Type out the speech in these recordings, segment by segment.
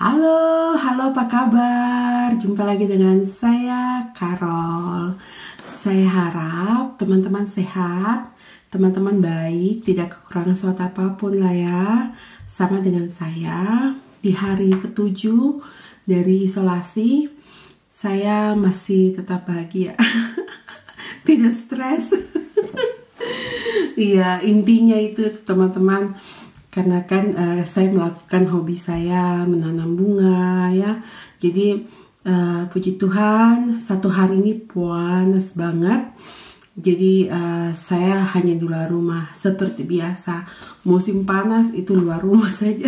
Halo apa kabar? Jumpa lagi dengan saya, Carol. Saya harap teman-teman sehat, teman-teman baik, tidak kekurangan suatu apapun lah ya. Sama dengan saya, di hari ke-7 dari isolasi, saya masih tetap bahagia. Tidak stres. Iya, intinya itu teman-teman. Karena kan saya melakukan hobi saya menanam bunga ya. Jadi puji Tuhan satu hari ini panas banget. Jadi saya hanya di luar rumah seperti biasa. Musim panas itu luar rumah saja.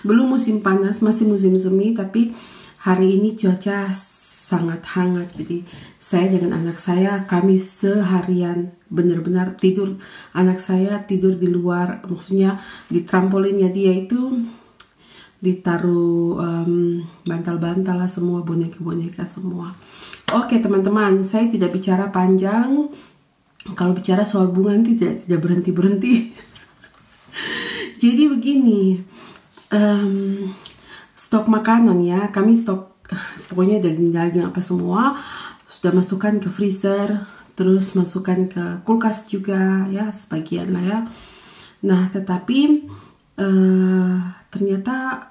Belum musim panas, masih musim semi. Tapi hari ini cuaca sangat hangat. Jadi saya dengan anak saya, kami seharian benar-benar tidur. Anak saya tidur di luar, maksudnya di trampolinnya dia itu ditaruh bantal-bantal lah, semua boneka-boneka semua. Oke teman-teman, saya tidak bicara panjang. Kalau bicara soal bunga tidak berhenti-berhenti. Jadi begini, stok makanan ya, kami stok pokoknya daging-daging apa semua sudah masukkan ke freezer, terus masukkan ke kulkas juga ya, sebagian lah ya. Nah tetapi ternyata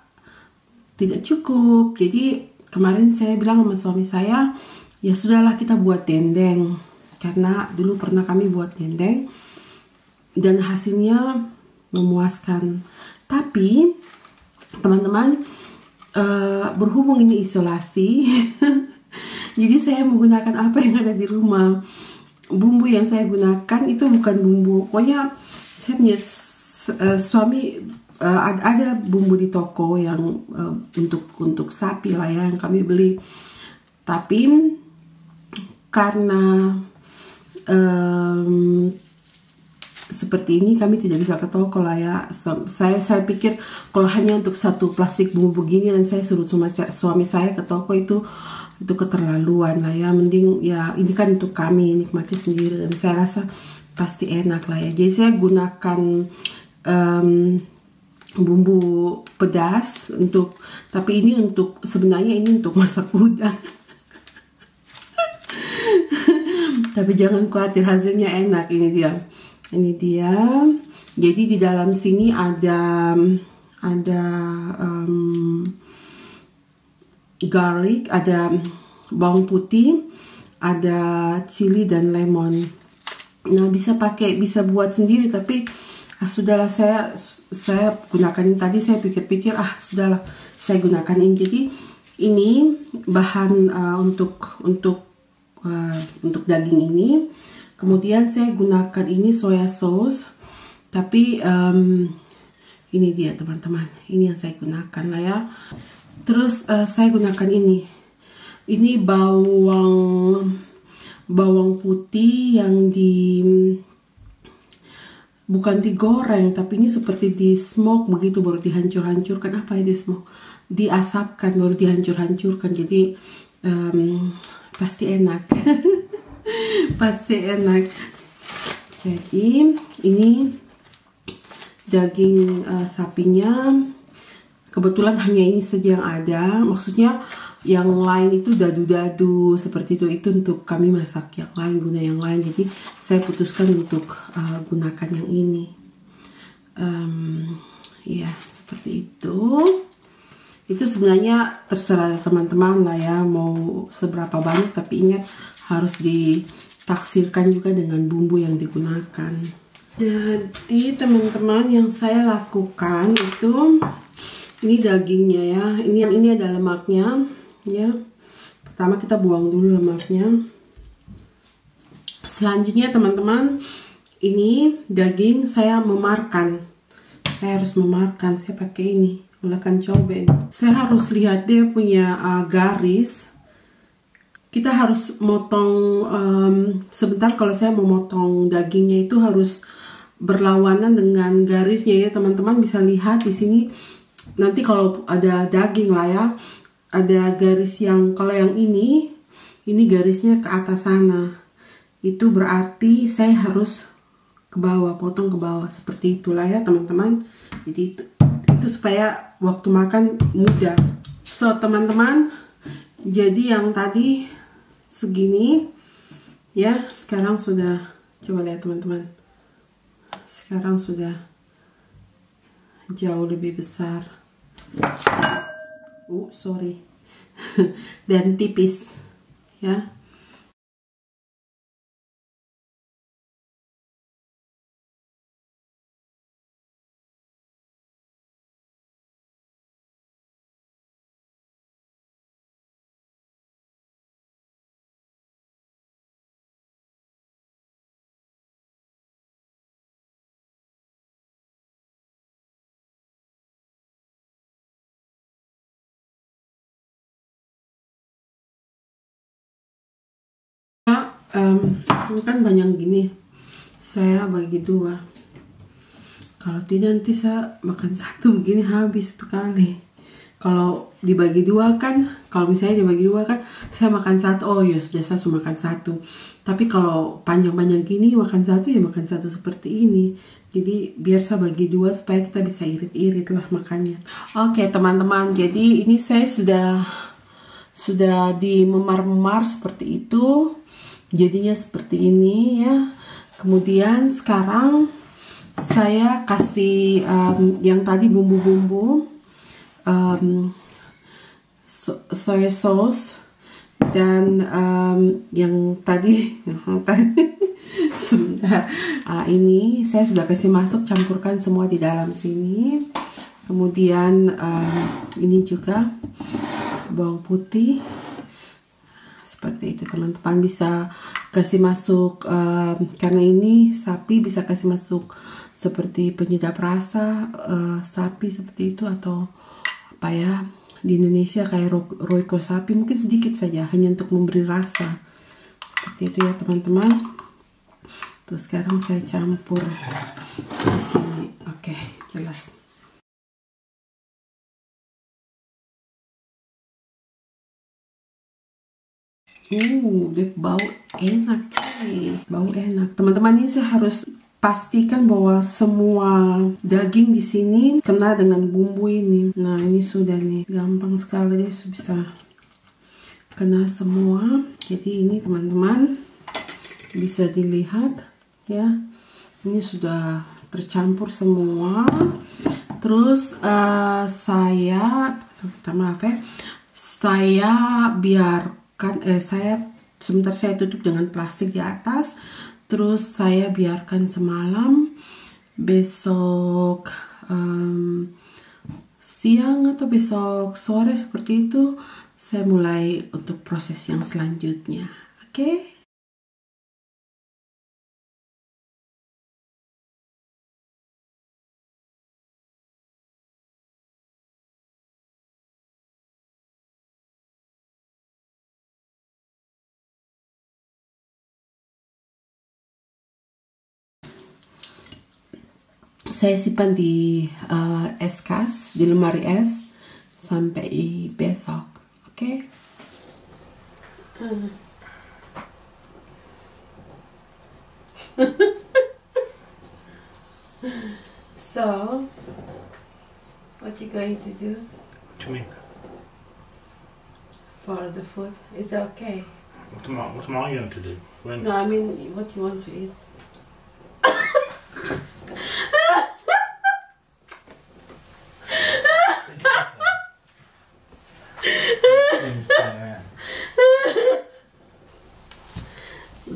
tidak cukup. Jadi kemarin saya bilang sama suami saya, ya sudahlah kita buat dendeng, karena dulu pernah kami buat dendeng dan hasilnya memuaskan. Tapi teman-teman, berhubung ini isolasi jadi saya menggunakan apa yang ada di rumah. Bumbu yang saya gunakan itu bukan bumbu, pokoknya saya punya suami ada bumbu di toko yang untuk sapi lah ya, yang kami beli. Tapi karena seperti ini kami tidak bisa ke toko lah ya. Saya pikir kalau hanya untuk satu plastik bumbu begini dan saya suruh suami saya ke toko itu keterlaluan lah ya. Mending ya ini kan untuk kami nikmati sendiri dan saya rasa pasti enak lah ya. Jadi saya gunakan bumbu pedas tapi ini sebenarnya ini untuk masak udang. Tapi jangan khawatir, hasilnya enak. Ini dia. Jadi di dalam sini ada garlic, ada bawang putih, ada chili dan lemon. Nah bisa buat sendiri, tapi sudahlah saya gunakan tadi. Saya pikir-pikir sudahlah saya gunakan ini. Jadi ini bahan untuk daging ini. Kemudian saya gunakan ini soya sauce, tapi ini dia teman-teman, ini yang saya gunakan lah ya. Terus saya gunakan ini bawang putih yang bukan digoreng, tapi ini seperti di smoke begitu, baru dihancur-hancurkan. Apa ya di smoke? Diasapkan baru dihancur-hancurkan. Jadi pasti enak. Pasti enak. Jadi ini daging sapinya. Kebetulan hanya ini saja yang ada. Maksudnya yang lain itu dadu-dadu seperti itu untuk kami masak yang lain, guna yang lain. Jadi saya putuskan untuk gunakan yang ini. Ya seperti itu. Itu sebenarnya terserah teman-teman lah ya, mau seberapa banyak, tapi ingat harus ditaksirkan juga dengan bumbu yang digunakan. Jadi teman-teman, yang saya lakukan itu ini dagingnya ya, ini ada lemaknya ya. Pertama kita buang dulu lemaknya. Selanjutnya teman-teman, ini daging saya memarkan. Saya harus memarkan, saya pakai ini ulekan cobek. Saya harus lihat dia punya garis. Kita harus motong sebentar. Kalau saya mau motong dagingnya itu harus berlawanan dengan garisnya ya teman-teman. Bisa lihat di sini nanti kalau ada daging lah ya, ada garis yang, kalau yang ini garisnya ke atas sana, itu berarti saya harus ke bawah, potong ke bawah seperti itulah ya teman-teman. Jadi itu itu supaya waktu makan mudah. So teman-teman, jadi yang tadi segini ya, sekarang sudah, coba lihat teman-teman, sekarang sudah jauh lebih besar. Sorry. Dan tipis ya. Kan banyak gini, saya bagi dua. Kalau tidak nanti saya makan satu begini habis itu kali. Kalau dibagi dua kan, kalau misalnya dibagi dua kan, saya makan satu, oh ya sudah saya cuma makan satu. Tapi kalau panjang-panjang gini makan satu ya makan satu seperti ini. Jadi biar saya bagi dua supaya kita bisa irit-irit lah makannya. Oke teman-teman, jadi ini saya sudah di memar-memar seperti itu. Jadinya seperti ini ya. Kemudian sekarang saya kasih yang tadi bumbu-bumbu, soy sauce, dan yang tadi sebentar, ini saya sudah kasih masuk, campurkan semua di dalam sini. Kemudian ini juga bawang putih. Seperti itu teman-teman, bisa kasih masuk karena ini sapi, bisa kasih masuk seperti penyedap rasa sapi seperti itu, atau apa ya, di Indonesia kayak roiko sapi, mungkin sedikit saja hanya untuk memberi rasa seperti itu ya teman-teman. Terus sekarang saya campur di sini. Oke, jelas. Dia bau enak nih, bau enak. Teman-teman, ini saya harus pastikan bahwa semua daging di sini kena dengan bumbu ini. Nah, ini sudah nih, gampang sekali dia bisa kena semua. Jadi ini teman-teman bisa dilihat ya, ini sudah tercampur semua. Terus saya biarkan, sebentar saya tutup dengan plastik di atas. Terus saya biarkan semalam. Besok siang atau besok sore seperti itu saya mulai untuk proses yang selanjutnya. Oke? Saya simpan di es kas, di lemari es sampai besok, oke? So, what you going to do? What do you mean? For the food, is that okay? What am I going to do? When? No, I mean, what you want to eat?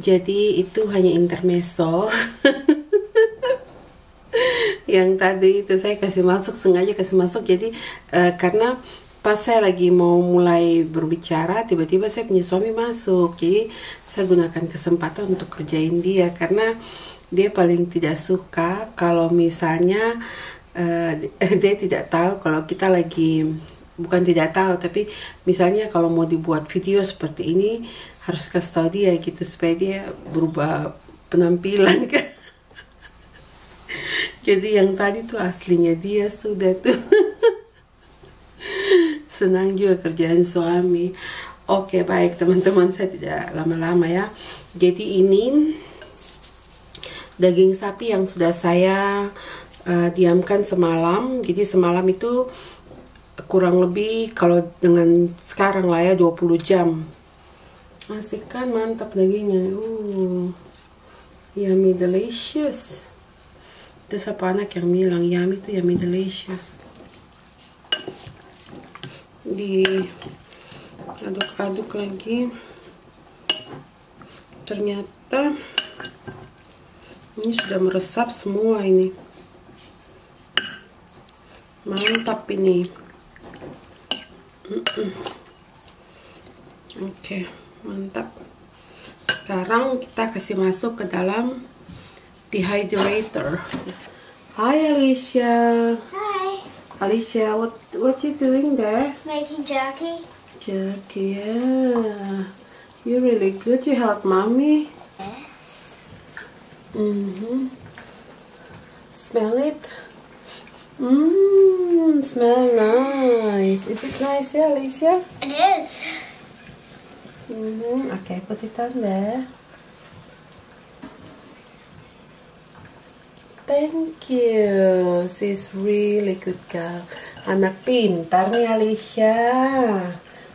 Jadi itu hanya intermezzo. Yang tadi itu saya kasih masuk, sengaja kasih masuk. Jadi karena pas saya lagi mau mulai berbicara, tiba-tiba saya punya suami masuk. Jadi saya gunakan kesempatan untuk kerjain dia, karena dia paling tidak suka kalau misalnya dia tidak tahu kalau kita lagi, bukan tidak tahu, tapi misalnya kalau mau dibuat video seperti ini harus kasih tahu dia gitu supaya dia berubah penampilan kan. Jadi yang tadi tuh aslinya dia sudah tuh. Senang juga kerjaan suami. Oke, baik teman-teman, saya tidak lama-lama ya. Jadi ini daging sapi yang sudah saya diamkan semalam. Jadi semalam itu kurang lebih kalau dengan sekarang lah ya 20 jam. Asik kan, mantap dagingnya. Yummy delicious. Itu siapa anak yang bilang yummy itu yummy delicious. Diaduk-aduk lagi. Ternyata ini sudah meresap semua ini. Mantap ini. Oke, mantap. Sekarang kita kasih masuk ke dalam dehydrator. Hi Alicia. Hi. Alicia, what you doing there? Making jerky. Jerky, yeah. You're really good. You help mommy. Yes. Smell it. Smell nice. Is it nice, yeah, Alicia? It is. Okay, put it on there. Thank you. She's really good girl. Anak pintar nih Alicia.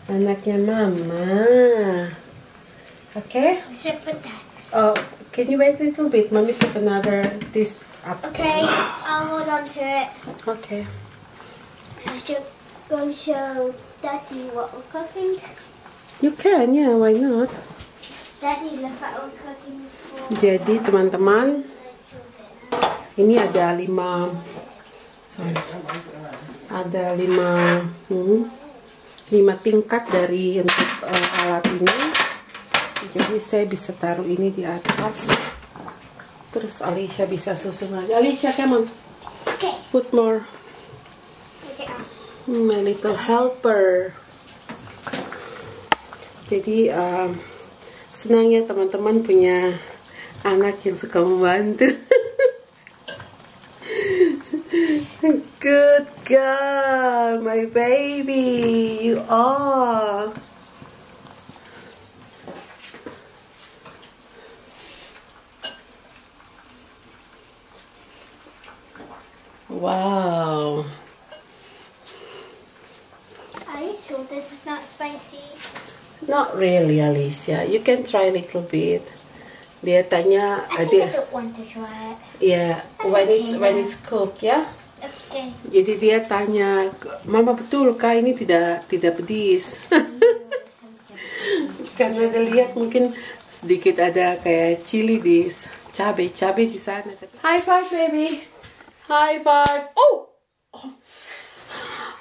Anaknya mama. Okay? We should put that. Oh, can you wait a little bit? Mommy put this up. Okay, I'll hold on to it. Okay. I should go show Daddy what we're cooking. You can, yeah, why not? Daddy, look what we're cooking for. Jadi teman-teman, ini ada 5 tingkat dari untuk alat ini. Jadi saya bisa taruh ini di atas. Terus Alicia bisa susun lagi. Alicia, come on. Okay. Put more. Take it off. My little helper. Jadi senangnya teman-teman punya anak yang suka membantu. Good girl, my baby, you are. Wow. Are you sure this is not spicy? Not really, Alicia. You can try a little bit. Dia tanya, I think I don't want to try it. yeah, That's when okay, it's cooked, ya. Okay. Jadi dia tanya, Mama betul kah ini tidak pedis? Karena dia lihat mungkin sedikit ada kayak chili di cabai di sana. High five, baby. High five.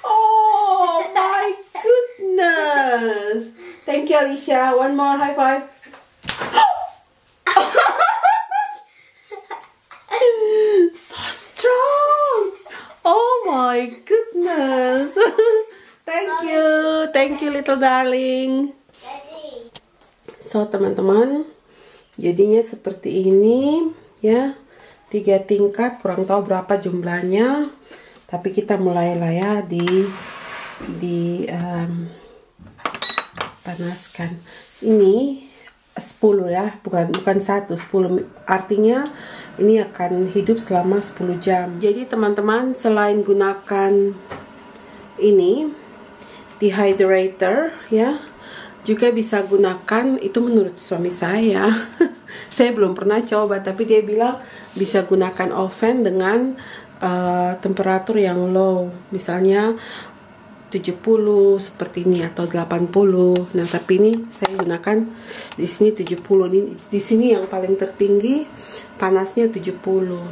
Oh my goodness. Thank you, Alicia. One more high five. So strong. Oh my goodness. Thank you little darling. Daddy. So teman-teman, jadinya seperti ini ya, 3 tingkat, kurang tahu berapa jumlahnya, tapi kita mulailah ya panaskan. Ini 10 ya, bukan 1, 10 artinya ini akan hidup selama 10 jam. Jadi teman-teman, selain gunakan ini dehydrator ya, juga bisa gunakan, itu menurut suami saya. Saya belum pernah coba, tapi dia bilang bisa gunakan oven dengan temperatur yang low, misalnya 70 seperti ini atau 80. Nah, tapi ini saya gunakan di sini 70. Ini di sini yang paling tertinggi panasnya 70.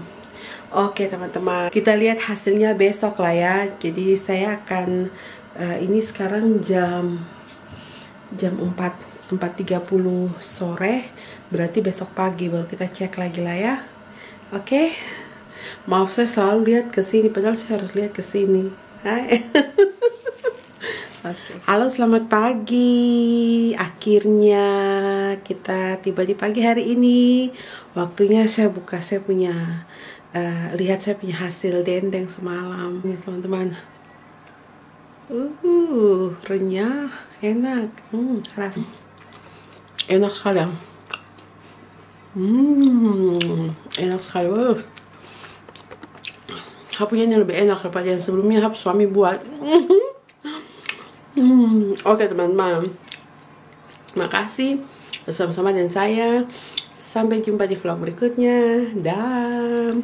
Oke, teman-teman, kita lihat hasilnya besok lah ya. Jadi saya akan ini sekarang jam 4:30 sore, berarti besok pagi baru kita cek lagi lah ya. Oke. Maaf saya selalu lihat ke sini, padahal saya harus lihat ke sini. Hai. Okay. Halo, selamat pagi. Akhirnya kita tiba di pagi hari ini. Waktunya saya buka, saya punya lihat saya punya hasil dendeng semalam. Nih teman-teman. Renyah, enak. Rasa enak sekali ya. Enak sekali. Punya ini lebih enak daripada yang sebelumnya suami buat. Oke teman-teman, makasih bersama-sama dengan saya. Sampai jumpa di vlog berikutnya. Dah.